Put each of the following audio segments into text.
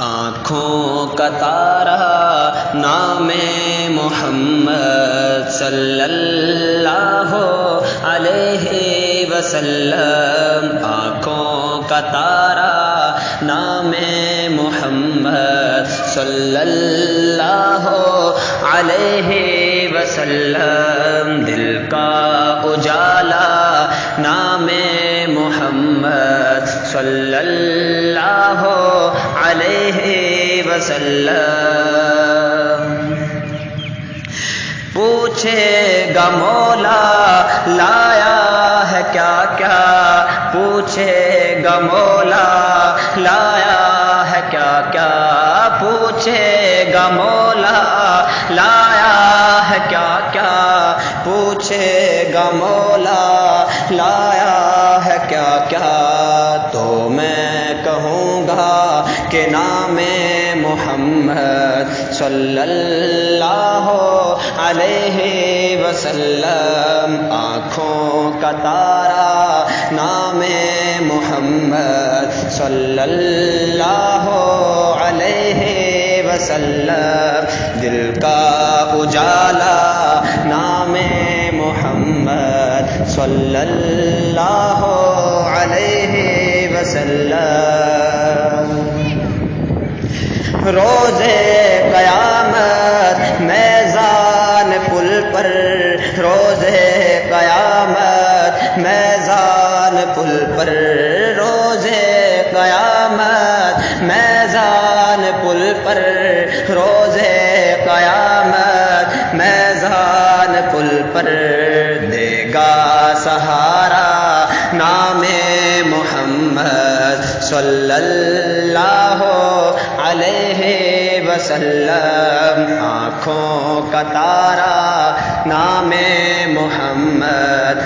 آنکھوں کا تارا نام محمد صلی اللہ علیہ وسلم، آنکھوں کا تارا نام محمد صلی اللہ علیہ وسلم، دل کا اجالا نام محمد صلی اللہ علیہ وسلم، پوچھے گا مولا لایا ہے کیا کیا، پوچھے گا مولا لایا ہے کیا کیا، پوچھے گا مولا لایا ہے کیا کیا، پوچھے گا مولا لایا ہے کیا کیا، تو میں کہوں گا کہ نام محمد صلی اللہ علیہ وسلم، آنکھوں کا تارا نام محمد صلی اللہ علیہ وسلم، دل کا اجالا نام محمد صلی اللہ علیہ وسلم، روز قیامت میزان پل پر، روز قیامت میزان پل پر، روز قیامت میزان پل پر، روز قیامت میزان پل پر، دے گا سہارا نام محمد صلی اللہ علیہ وسلم، آنکھوں کا تارا نام محمد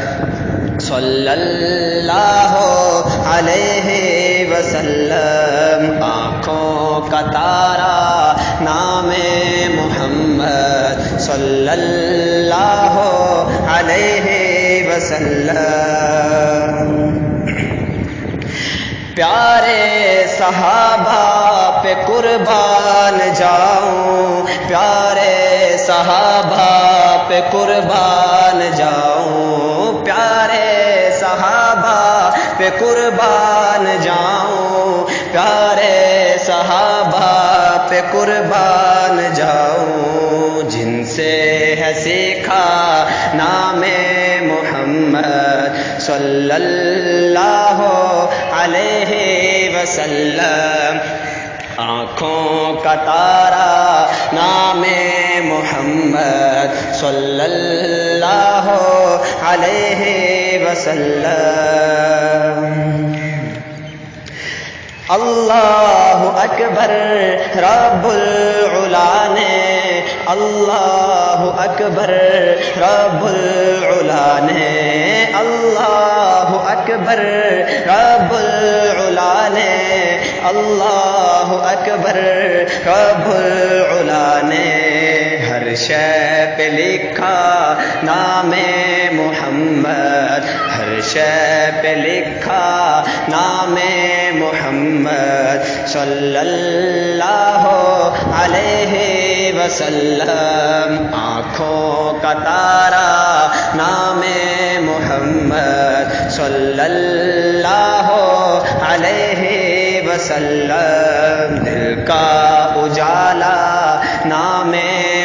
صلی اللہ علیہ وسلم، آنکھوں کا تارا نام محمد صلی اللہ علیہ وسلم، پیارے صحابہ پہ قربان جاؤں، پیارے صحابہ پہ قربان جاؤں، پیارے صحابہ پہ قربان جاؤں، پیارے صحابہ پہ قربان جاؤں، جن سے ہے سیکھا نام محمد صلی اللہ علیہ وسلم، آنکھوں کا تارا نام محمد صلی اللہ علیہ وسلم، اللہ اکبر رب العلا نے، اللہ اکبر رب العلا نے، اللہ اکبر رب العلا نے، اللہ اکبر رب العلا نے، ہر شے پہ لکھا نام محمد، ہر شے پہ لکھا نام محمد صلی اللہ علیہ وسلم، آنکھوں کا تارا نام محمد صلی اللہ علیہ وسلم، دل کا اجالا نام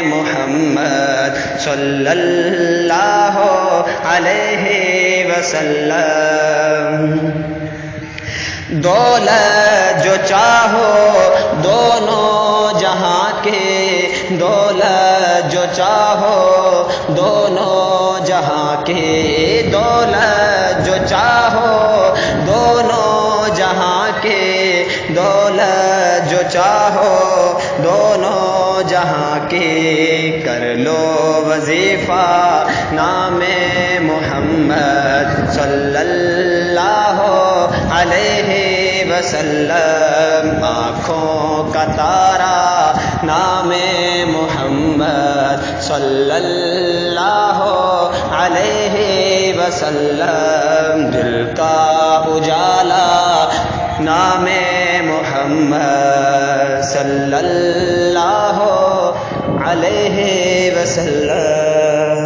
محمد صلی اللہ علیہ وسلم، دولت جو چاہو دونوں جہاں کے، دولت جو چاہو دونوں جہاں کے، دولت جو چاہو دونوں جہاں کے، دولت جو چاہو دونوں جہاں کے، کر لو وظیفہ نام محمد صلی اللہ علیہ وسلم، آنکھوں کا تارا نام محمد صلی اللہ علیہ وسلم، دل کا اجالا نام محمد محمد صلی اللہ علیہ وسلم.